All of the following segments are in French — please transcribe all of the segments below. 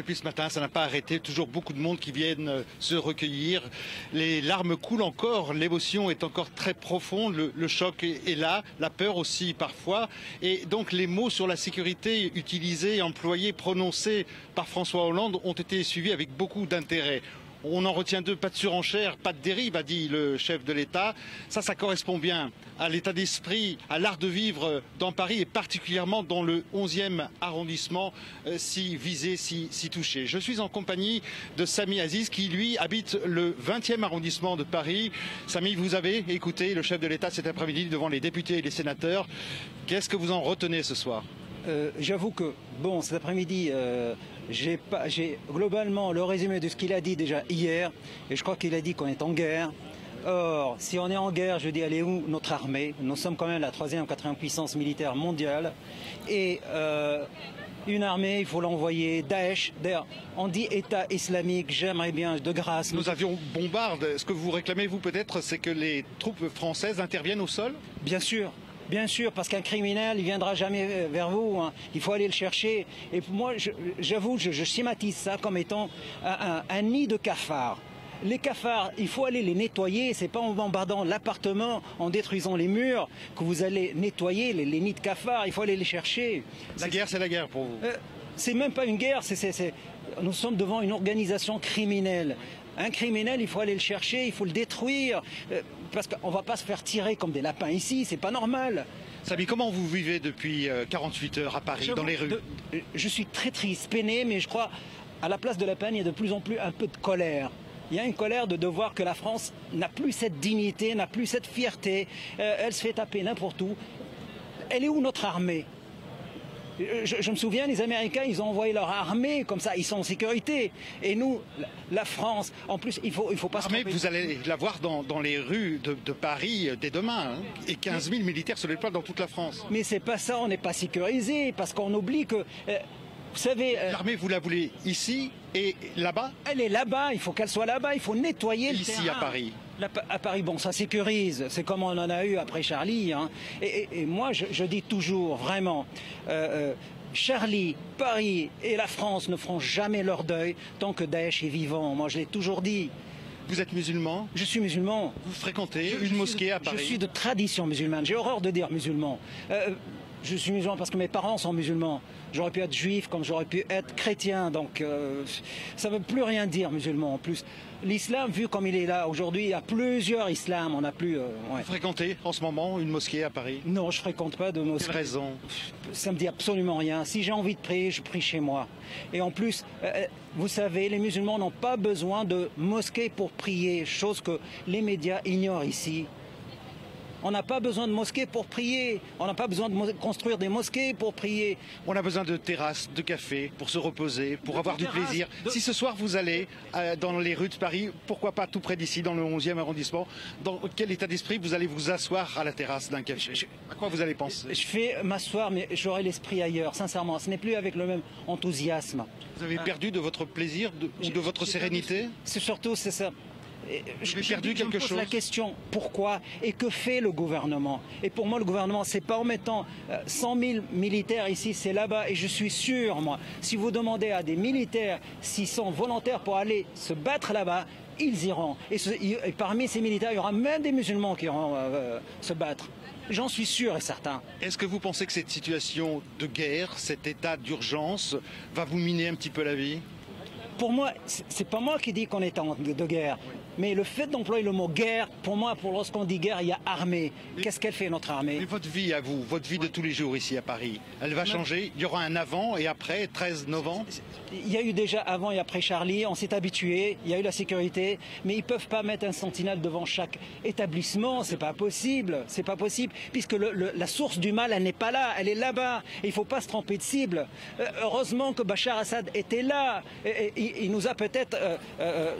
Depuis ce matin, ça n'a pas arrêté. Toujours beaucoup de monde qui viennent se recueillir. Les larmes coulent encore. L'émotion est encore très profonde. Le choc est là. La peur aussi parfois. Et donc les mots sur la sécurité utilisés, employés, prononcés par François Hollande ont été suivis avec beaucoup d'intérêt. On en retient deux, pas de surenchère, pas de dérive, a dit le chef de l'État. Ça correspond bien à l'état d'esprit, à l'art de vivre dans Paris et particulièrement dans le 11e arrondissement, si visé, si touché. Je suis en compagnie de Sami Aziz qui, lui, habite le 20e arrondissement de Paris. Sami, vous avez écouté le chef de l'État cet après-midi devant les députés et les sénateurs. Qu'est-ce que vous en retenez ce soir ? J'avoue que, bon, cet après-midi, j'ai globalement le résumé de ce qu'il a dit déjà hier, et je crois qu'il a dit qu'on est en guerre. Or, si on est en guerre, je dis, elle est où notre armée? Nous sommes quand même la 3e ou 4e puissance militaire mondiale, et une armée, il faut l'envoyer. Daesh, d'ailleurs, on dit État islamique, j'aimerais bien, de grâce. Nos avions bombardent. Ce que vous réclamez, vous, peut-être, c'est que les troupes françaises interviennent au sol? Bien sûr. Bien sûr, parce qu'un criminel, il viendra jamais vers vous. Hein. Il faut aller le chercher. Et moi, j'avoue, je schématise ça comme étant un nid de cafards. Les cafards, il faut aller les nettoyer. C'est pas en bombardant l'appartement, en détruisant les murs, que vous allez nettoyer les nids de cafards. Il faut aller les chercher. La guerre, c'est la guerre pour vous? C'est même pas une guerre. Nous sommes devant une organisation criminelle. Un criminel, il faut aller le chercher, il faut le détruire, parce qu'on ne va pas se faire tirer comme des lapins ici, c'est pas normal. Sami, comment vous vivez depuis 48 heures à Paris, dans les rues? Je suis très triste, peiné, mais je crois, à la place de la peine, il y a de plus en plus un peu de colère. Il y a une colère de voir que la France n'a plus cette dignité, n'a plus cette fierté, elle se fait taper n'importe où. Elle est où notre armée? Je me souviens, les Américains, ils ont envoyé leur armée, comme ça, ils sont en sécurité. Et nous, la France, en plus, il faut pas se tromper. Mais vous allez la voir dans les rues de Paris dès demain, hein, et 15 000 militaires se déploient dans toute la France. Mais c'est pas ça, on n'est pas sécurisé, parce qu'on oublie que... vous savez... L'armée, vous la voulez ici et là-bas? Elle est là-bas, il faut qu'elle soit là-bas, il faut nettoyer le terrain. Ici, à Paris? À Paris, bon, ça sécurise, c'est comme on en a eu après Charlie. Hein. Et moi, je dis toujours, vraiment, Charlie, Paris et la France ne feront jamais leur deuil tant que Daesh est vivant. Moi, je l'ai toujours dit. Vous êtes musulman? Je suis musulman. Vous fréquentez une mosquée à Paris? Je suis de tradition musulmane. J'ai horreur de dire musulman. Je suis musulman parce que mes parents sont musulmans. J'aurais pu être juif comme j'aurais pu être chrétien. Donc ça ne veut plus rien dire musulman. En plus, l'islam, vu comme il est là aujourd'hui, il y a plusieurs islams. On n'a plus. Ouais. Vous fréquentez en ce moment une mosquée à Paris? Non, je ne fréquente pas de mosquée. Quelle raison? Ça me dit absolument rien. Si j'ai envie de prier, je prie chez moi. Et en plus, vous savez, les musulmans n'ont pas besoin de mosquée pour prier, chose que les médias ignorent ici. On n'a pas besoin de mosquées pour prier. On n'a pas besoin de construire des mosquées pour prier. On a besoin de terrasses, de cafés, pour se reposer, pour avoir du plaisir. Si ce soir vous allez dans les rues de Paris, pourquoi pas tout près d'ici, dans le 11e arrondissement, dans quel état d'esprit vous allez vous asseoir à la terrasse d'un café? À quoi vous allez penser? Je fais m'asseoir, mais j'aurai l'esprit ailleurs, sincèrement. Ce n'est plus avec le même enthousiasme. Vous avez perdu de votre plaisir ou de votre sérénité? C'est surtout, c'est ça. Je me pose la question, pourquoi et que fait le gouvernement? Et pour moi, le gouvernement, c'est pas en mettant 100 000 militaires ici, c'est là-bas. Et je suis sûr, moi, si vous demandez à des militaires s'ils sont volontaires pour aller se battre là-bas, ils iront. Et parmi ces militaires, il y aura même des musulmans qui iront se battre. J'en suis sûr et certain. Est-ce que vous pensez que cette situation de guerre, cet état d'urgence, va vous miner un petit peu la vie? Pour moi, c'est pas moi qui dis qu'on est de guerre. Mais le fait d'employer le mot guerre, pour moi, lorsqu'on dit guerre, il y a armée. Qu'est-ce qu'elle fait, notre armée? Et votre vie à vous, votre vie de tous les jours ici à Paris, elle va changer? Il y aura un avant et après, 13 novembre? Il y a eu déjà avant et après Charlie, on s'est habitué, il y a eu la sécurité, mais ils ne peuvent pas mettre un sentinelle devant chaque établissement, c'est pas possible, puisque la source du mal, elle n'est pas là, elle est là-bas, et il ne faut pas se tromper de cible. Heureusement que Bachar Assad était là, et il nous a peut-être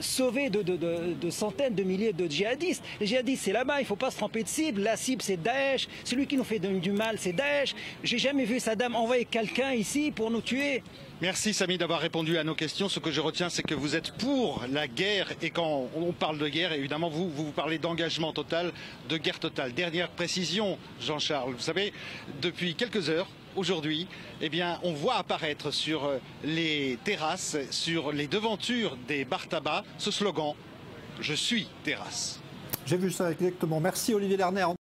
sauvés de centaines de milliers de djihadistes. Les djihadistes, c'est là-bas, il ne faut pas se tromper de cible, la cible c'est Daesh, celui qui nous fait du mal c'est Daesh. J'ai jamais vu Saddam envoyer quelqu'un ici pour nous tuer. Merci Sami d'avoir répondu à nos questions. Ce que je retiens, c'est que vous êtes pour la guerre. Et quand on parle de guerre, évidemment, vous parlez d'engagement total, de guerre totale. Dernière précision, Jean-Charles. Vous savez, depuis quelques heures, aujourd'hui, eh bien, on voit apparaître sur les terrasses, sur les devantures des bars tabac, ce slogan « Je suis terrasse ». J'ai vu ça exactement. Merci Olivier Lerner.